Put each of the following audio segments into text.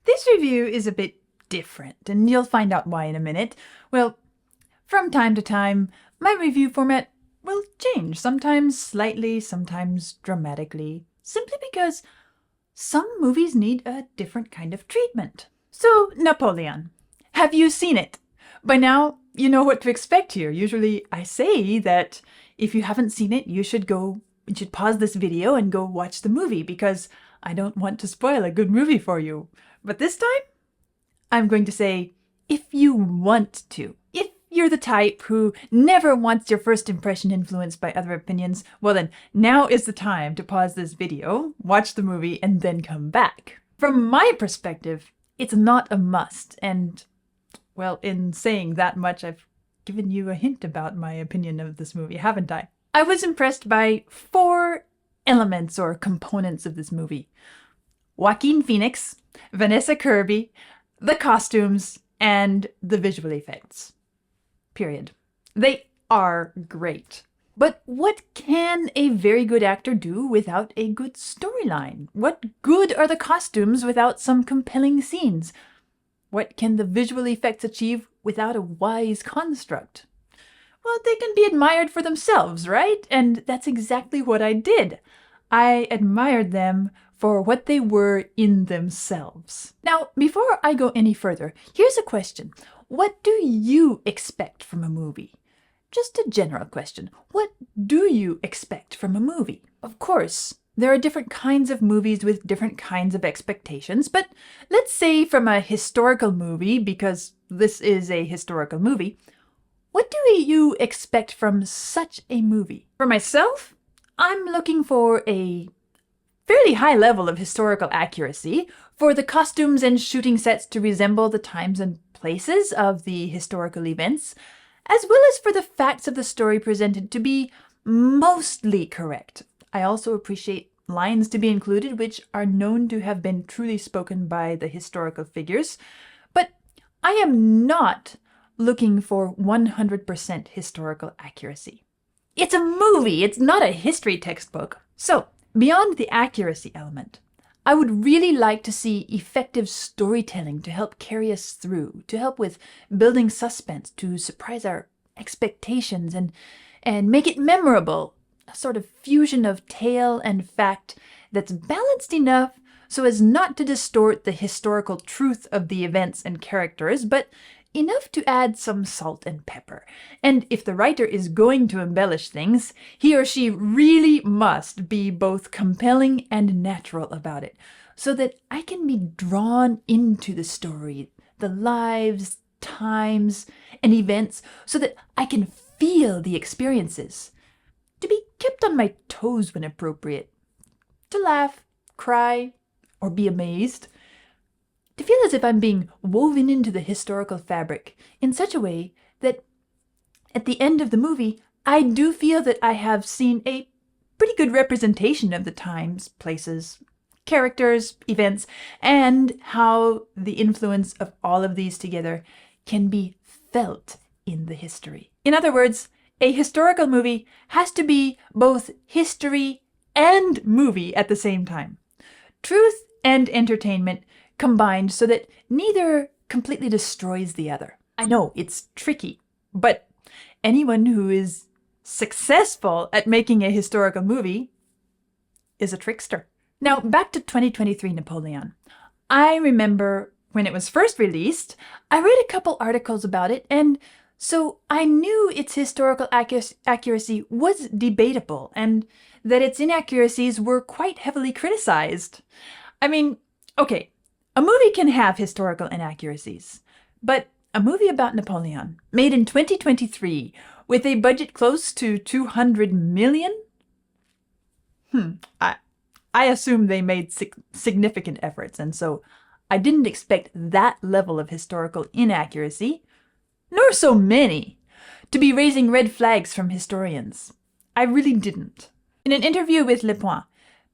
This review is a bit different, and you'll find out why in a minute. Well, from time to time, my review format will change, sometimes slightly, sometimes dramatically, simply because some movies need a different kind of treatment. So, Napoleon. Have you seen it? By now, you know what to expect here. Usually I say that if you haven't seen it, you should pause this video and go watch the movie because I don't want to spoil a good movie for you. But this time, I'm going to say, if you want to. If you're the type who never wants your first impression influenced by other opinions, well then, now is the time to pause this video, watch the movie, and then come back. From my perspective, it's not a must, and, well, in saying that much, I've given you a hint about my opinion of this movie, haven't I? I was impressed by 4 elements or components of this movie. Joaquin Phoenix, Vanessa Kirby, the costumes, and the visual effects. Period. They are great. But what can a very good actor do without a good storyline? What good are the costumes without some compelling scenes? What can the visual effects achieve without a wise construct? Well, they can be admired for themselves, right? And that's exactly what I did. I admired them for what they were in themselves. Now, before I go any further, here's a question. What do you expect from a movie? Just a general question. What do you expect from a movie? Of course, there are different kinds of movies with different kinds of expectations, but let's say from a historical movie, because this is a historical movie, what do you expect from such a movie? For myself, I'm looking for a fairly high level of historical accuracy, for the costumes and shooting sets to resemble the times and places of the historical events, as well as for the facts of the story presented to be mostly correct. I also appreciate lines to be included which are known to have been truly spoken by the historical figures, but I am not looking for 100% historical accuracy. It's a movie, it's not a history textbook. So, beyond the accuracy element, I would really like to see effective storytelling to help carry us through, to help with building suspense, to surprise our expectations and make it memorable. A sort of fusion of tale and fact that's balanced enough so as not to distort the historical truth of the events and characters, but enough to add some salt and pepper. And if the writer is going to embellish things, he or she really must be both compelling and natural about it, so that I can be drawn into the story, the lives, times, and events, so that I can feel the experiences. To be kept on my toes when appropriate. To laugh, cry, or be amazed. To feel as if I'm being woven into the historical fabric in such a way that at the end of the movie, I do feel that I have seen a pretty good representation of the times, places, characters, events, and how the influence of all of these together can be felt in the history. In other words, a historical movie has to be both history and movie at the same time. Truth and entertainment combined so that neither completely destroys the other. I know it's tricky, but anyone who is successful at making a historical movie is a trickster. Now, back to 2023 Napoleon. I remember when it was first released, I read a couple articles about it, and so I knew its historical accuracy was debatable, and that its inaccuracies were quite heavily criticized. I mean, okay, a movie can have historical inaccuracies, but a movie about Napoleon, made in 2023, with a budget close to 200 million? I assume they made significant efforts, and so I didn't expect that level of historical inaccuracy, nor so many, to be raising red flags from historians. I really didn't. In an interview with Le Point,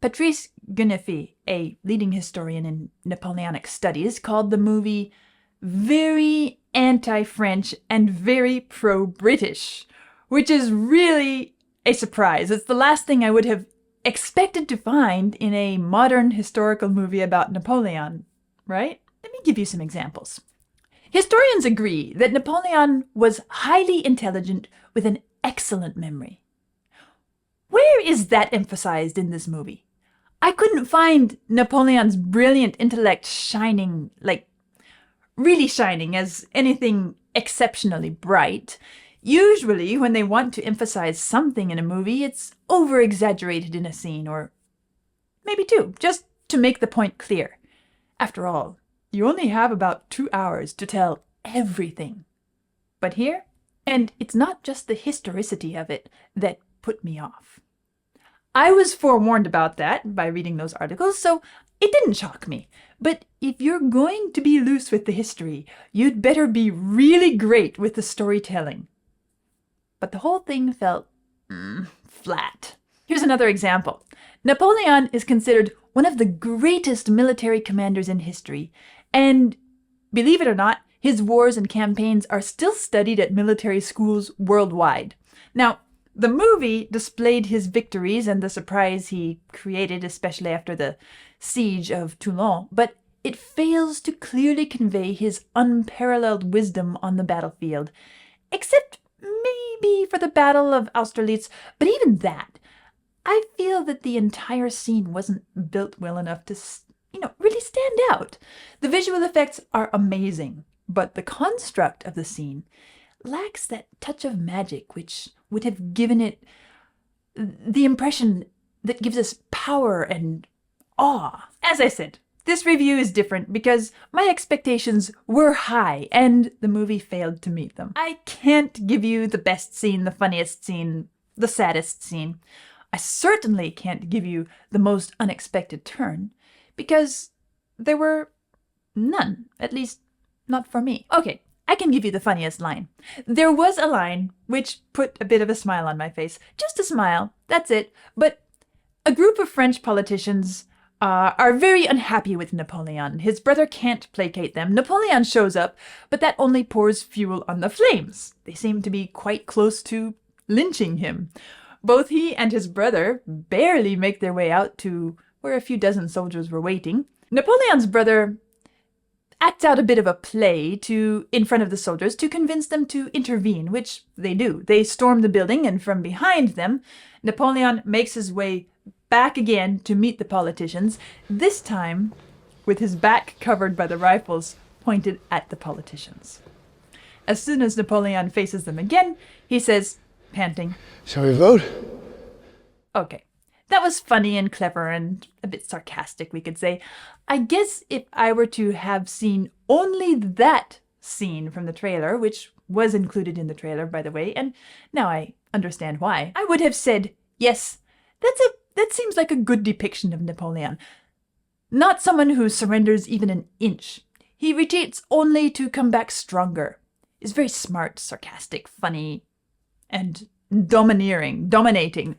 Patrice Gueneffi, a leading historian in Napoleonic studies, called the movie very anti-French and very pro-British, which is really a surprise. It's the last thing I would have expected to find in a modern historical movie about Napoleon, right? Let me give you some examples. Historians agree that Napoleon was highly intelligent with an excellent memory. Where is that emphasized in this movie? I couldn't find Napoleon's brilliant intellect shining, like really shining, as anything exceptionally bright. Usually, when they want to emphasize something in a movie, it's over-exaggerated in a scene, or maybe two, just to make the point clear. After all, you only have about 2 hours to tell everything. But here, and it's not just the historicity of it that put me off. I was forewarned about that by reading those articles, so it didn't shock me. But if you're going to be loose with the history, you'd better be really great with the storytelling. But the whole thing felt flat. Here's another example. Napoleon is considered one of the greatest military commanders in history, and believe it or not, his wars and campaigns are still studied at military schools worldwide. Now, the movie displayed his victories and the surprise he created, especially after the siege of Toulon, but it fails to clearly convey his unparalleled wisdom on the battlefield, except maybe for the Battle of Austerlitz, but even that, I feel that the entire scene wasn't built well enough to, really stand out. The visual effects are amazing, but the construct of the scene lacks that touch of magic which would have given it the impression that gives us power and awe. As I said, this review is different because my expectations were high and the movie failed to meet them. I can't give you the best scene, the funniest scene, the saddest scene. I certainly can't give you the most unexpected turn because there were none, at least not for me. Okay, I can give you the funniest line. There was a line which put a bit of a smile on my face. Just a smile, that's it. But a group of French politicians are very unhappy with Napoleon. His brother can't placate them. Napoleon shows up, but that only pours fuel on the flames. They seem to be quite close to lynching him. Both he and his brother barely make their way out to where a few dozen soldiers were waiting. Napoleon's brother acts out a bit of a play in front of the soldiers to convince them to intervene, which they do. They storm the building, and from behind them, Napoleon makes his way back again to meet the politicians, this time with his back covered by the rifles pointed at the politicians. As soon as Napoleon faces them again, he says, panting, "Shall we vote?" Okay, that was funny and clever and a bit sarcastic, we could say. I guess if I were to have seen only that scene from the trailer, which was included in the trailer, by the way, and now I understand why, I would have said, yes, that seems like a good depiction of Napoleon. Not someone who surrenders even an inch. He retreats only to come back stronger. Is very smart, sarcastic, funny, and dominating.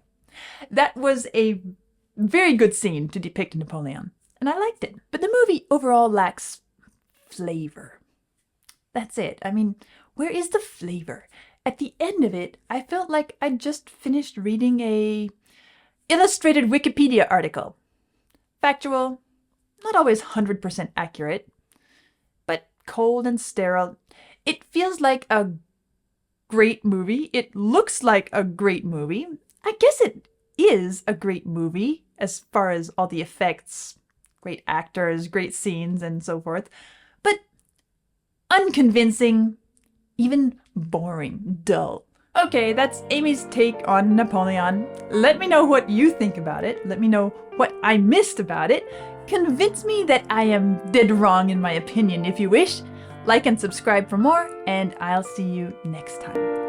That was a very good scene to depict Napoleon, and I liked it. But the movie overall lacks flavor. That's it. I mean, where is the flavor? At the end of it, I felt like I'd just finished reading a illustrated Wikipedia article. Factual, not always 100% accurate, but cold and sterile. It feels like a great movie. It looks like a great movie. I guess it is a great movie as far as all the effects, great actors, great scenes, and so forth. But unconvincing, even boring, dull. Okay, that's Amy's take on Napoleon. Let me know what you think about it. Let me know what I missed about it. Convince me that I am dead wrong in my opinion if you wish. Like and subscribe for more, and I'll see you next time.